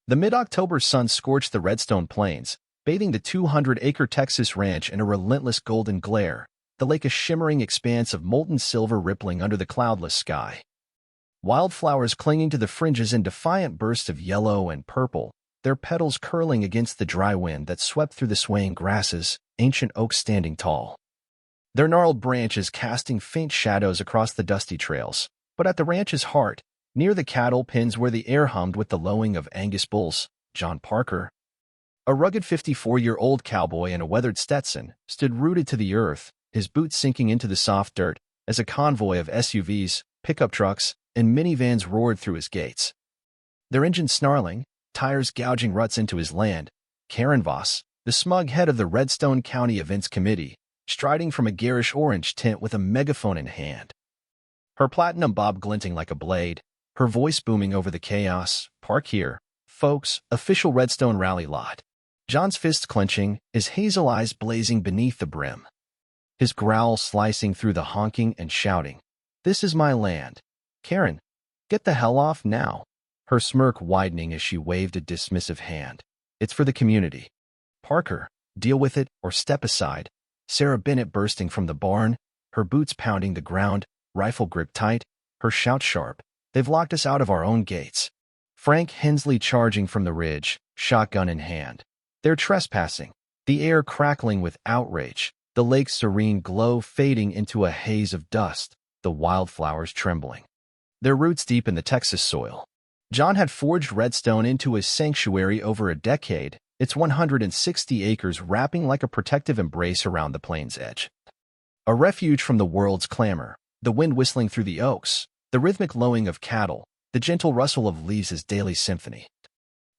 The mid-October sun scorched the Redstone Plains, bathing the 200-acre Texas ranch in a relentless golden glare, the lake a shimmering expanse of molten silver rippling under the cloudless sky. Wildflowers clinging to the fringes in defiant bursts of yellow and purple, their petals curling against the dry wind that swept through the swaying grasses, ancient oaks standing tall. Their gnarled branches casting faint shadows across the dusty trails, but at the ranch's heart, near the cattle pens where the air hummed with the lowing of Angus bulls, John Parker, a rugged 54-year-old cowboy in a weathered Stetson, stood rooted to the earth, his boots sinking into the soft dirt, as a convoy of SUVs, pickup trucks, and minivans roared through his gates. Their engines snarling, tires gouging ruts into his land, Karen Voss, the smug head of the Redstone County Events Committee, striding from a garish orange tent with a megaphone in hand. Her platinum bob glinting like a blade, her voice booming over the chaos. "Park here, folks, official Redstone rally lot." John's fists clenching, his hazel eyes blazing beneath the brim. His growl slicing through the honking and shouting. "This is my land. Karen, get the hell off now." Her smirk widening as she waved a dismissive hand. "It's for the community. Parker, deal with it or step aside." Sarah Bennett bursting from the barn, her boots pounding the ground, rifle grip tight, her shout sharp. "They've locked us out of our own gates." Frank Hensley charging from the ridge, shotgun in hand. "They're trespassing." The air crackling with outrage, the lake's serene glow fading into a haze of dust, the wildflowers trembling. Their roots deep in the Texas soil. John had forged Redstone into his sanctuary over a decade, its 160 acres wrapping like a protective embrace around the plains edge. A refuge from the world's clamor, the wind whistling through the oaks, the rhythmic lowing of cattle, the gentle rustle of leaves as daily symphony.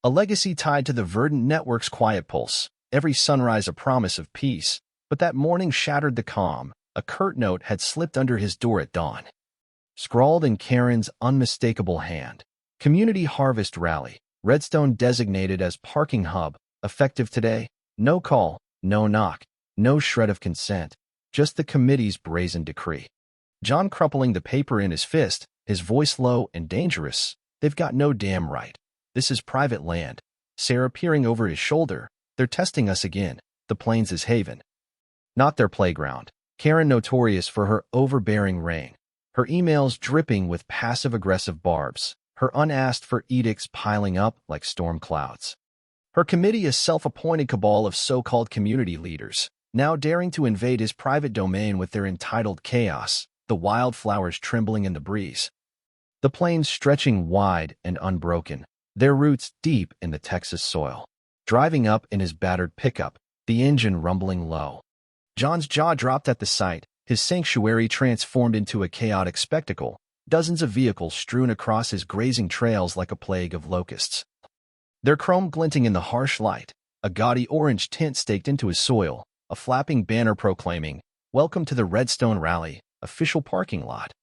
A legacy tied to the verdant network's quiet pulse, every sunrise a promise of peace, but that morning shattered the calm. A curt note had slipped under his door at dawn. Scrawled in Karen's unmistakable hand. Community Harvest Rally, Redstone designated as parking hub, effective today. No call, no knock, no shred of consent, just the committee's brazen decree. John crumpling the paper in his fist, his voice low and dangerous. "They've got no damn right. This is private land." Sarah peering over his shoulder. "They're testing us again. The plains is haven, not their playground." Karen notorious for her overbearing reign, her emails dripping with passive-aggressive barbs, her unasked for edicts piling up like storm clouds. Her committee a self-appointed cabal of so-called community leaders, now daring to invade his private domain with their entitled chaos, the wildflowers trembling in the breeze. The plains stretching wide and unbroken, their roots deep in the Texas soil. Driving up in his battered pickup, the engine rumbling low. John's jaw dropped at the sight, his sanctuary transformed into a chaotic spectacle, dozens of vehicles strewn across his grazing trails like a plague of locusts. Their chrome glinting in the harsh light, a gaudy orange tint staked into his soil, a flapping banner proclaiming, "Welcome to the Redstone Rally, official parking lot."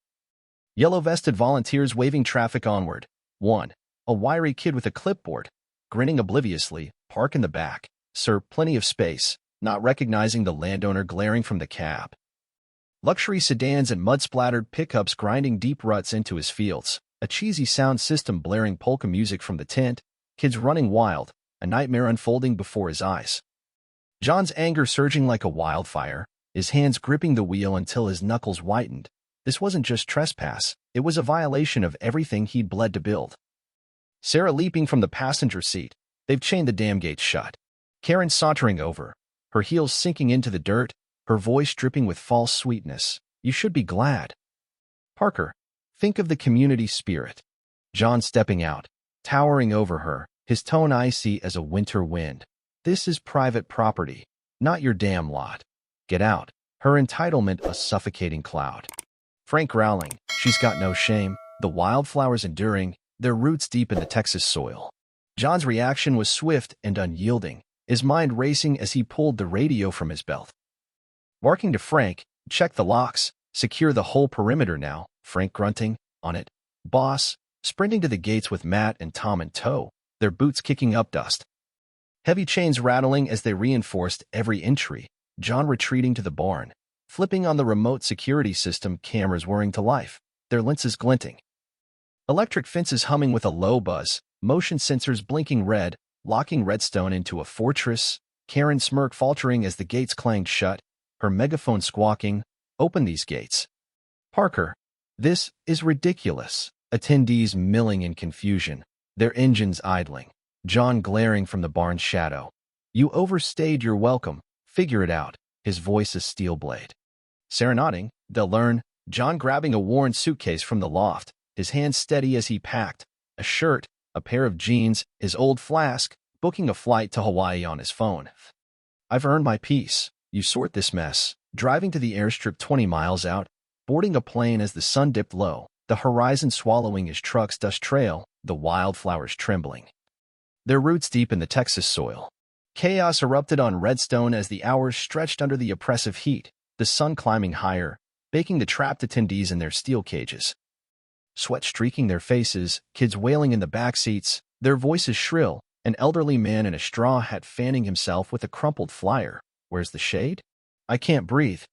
Yellow-vested volunteers waving traffic onward. One, a wiry kid with a clipboard, grinning obliviously, "Park in the back, sir, plenty of space," not recognizing the landowner glaring from the cab. Luxury sedans and mud-splattered pickups grinding deep ruts into his fields, a cheesy sound system blaring polka music from the tent, kids running wild, a nightmare unfolding before his eyes. John's anger surging like a wildfire, his hands gripping the wheel until his knuckles whitened. This wasn't just trespass, it was a violation of everything he'd bled to build. Sarah leaping from the passenger seat. "They've chained the damn gates shut." Karen sauntering over, her heels sinking into the dirt, her voice dripping with false sweetness. "You should be glad. Parker, think of the community spirit." John stepping out, towering over her, his tone icy as a winter wind. "This is private property, not your damn lot. Get out." Her entitlement a suffocating cloud. Frank growling, "She's got no shame." The wildflowers enduring, their roots deep in the Texas soil. John's reaction was swift and unyielding, his mind racing as he pulled the radio from his belt. Barking to Frank, "Check the locks, secure the whole perimeter now." Frank grunting, "On it, boss," sprinting to the gates with Matt and Tom in tow, their boots kicking up dust. Heavy chains rattling as they reinforced every entry, John retreating to the barn, flipping on the remote security system, cameras whirring to life, their lenses glinting. Electric fences humming with a low buzz, motion sensors blinking red, locking Redstone into a fortress. Karen's smirk faltering as the gates clanged shut, her megaphone squawking, "Open these gates." Parker. This is ridiculous. Attendees milling in confusion, their engines idling. John glaring from the barn's shadow. "You overstayed your welcome. Figure it out." His voice a steel blade. Sarah nodding. "They'll learn." John grabbing a worn suitcase from the loft, his hands steady as he packed. A shirt, a pair of jeans, his old flask, booking a flight to Hawaii on his phone. "I've earned my peace. You sort this mess." Driving to the airstrip 20 miles out, boarding a plane as the sun dipped low, the horizon swallowing his truck's dust trail, the wildflowers trembling. Their roots deep in the Texas soil. Chaos erupted on Redstone as the hours stretched under the oppressive heat, the sun climbing higher, baking the trapped attendees in their steel cages. Sweat streaking their faces, kids wailing in the back seats, their voices shrill, an elderly man in a straw hat fanning himself with a crumpled flyer. "Where's the shade? I can't breathe."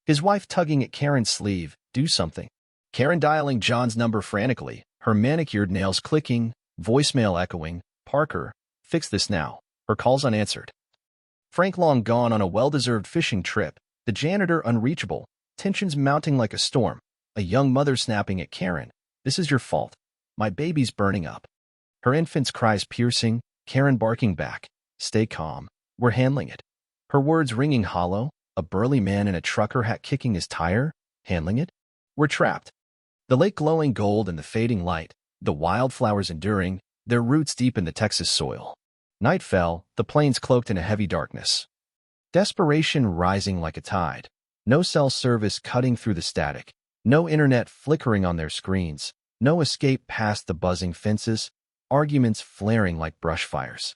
His wife tugging at Karen's sleeve. "Do something." Karen dialing John's number frantically, her manicured nails clicking, voicemail echoing. "Parker, fix this now." Her calls unanswered. Frank long gone on a well-deserved fishing trip, the janitor unreachable, tensions mounting like a storm, a young mother snapping at Karen. "This is your fault. My baby's burning up." Her infant's cries piercing, Karen barking back. "Stay calm. We're handling it." Her words ringing hollow, a burly man in a trucker hat kicking his tire. "Handling it? We're trapped." The lake glowing gold in the fading light, the wildflowers enduring, their roots deep in the Texas soil. Night fell, the plains cloaked in a heavy darkness. Desperation rising like a tide. No cell service cutting through the static. No internet flickering on their screens. No escape past the buzzing fences. Arguments flaring like brush fires.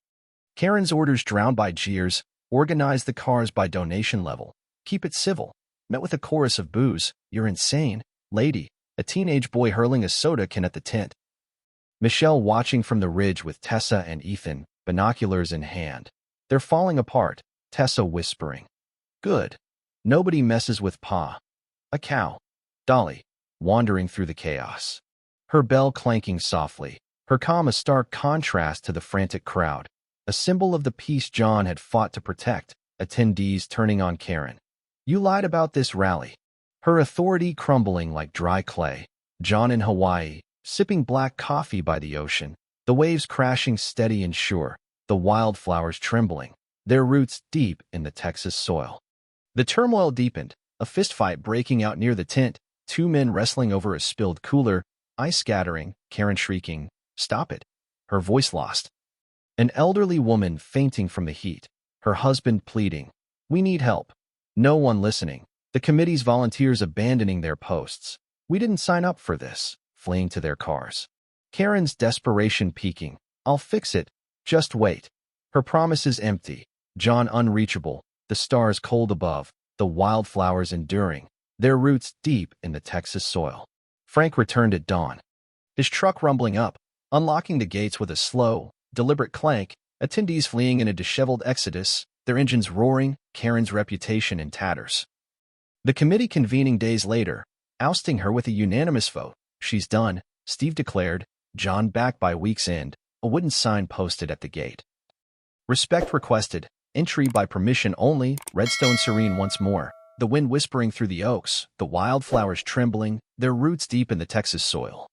Karen's orders drowned by jeers. Organize the cars by donation level. Keep it civil. Met with a chorus of boos. "You're insane, lady." A teenage boy hurling a soda can at the tent. Michelle watching from the ridge with Tessa and Ethan, binoculars in hand. They're falling apart, Tessa whispering. "Good. Nobody messes with Pa." A cow. Dolly, wandering through the chaos. Her bell clanking softly, her calm a stark contrast to the frantic crowd. A symbol of the peace John had fought to protect, attendees turning on Karen. "You lied about this rally." Her authority crumbling like dry clay. John in Hawaii, sipping black coffee by the ocean, the waves crashing steady and sure, the wildflowers trembling, their roots deep in the Texas soil. The turmoil deepened, a fistfight breaking out near the tent, two men wrestling over a spilled cooler, ice scattering, Karen shrieking, "Stop it." Her voice lost. An elderly woman fainting from the heat, her husband pleading, "We need help." No one listening, the committee's volunteers abandoning their posts. "We didn't sign up for this," fleeing to their cars. Karen's desperation peaking, "I'll fix it, just wait." Her promises empty, John unreachable, the stars cold above, the wildflowers enduring, their roots deep in the Texas soil. Frank returned at dawn. His truck rumbling up, unlocking the gates with a slow, deliberate clank, attendees fleeing in a disheveled exodus, their engines roaring, Karen's reputation in tatters. The committee convening days later, ousting her with a unanimous vote. "She's done," Steve declared, John back by week's end, a wooden sign posted at the gate. "Respect requested, entry by permission only." Redstone serene once more, the wind whispering through the oaks, the wildflowers trembling, their roots deep in the Texas soil.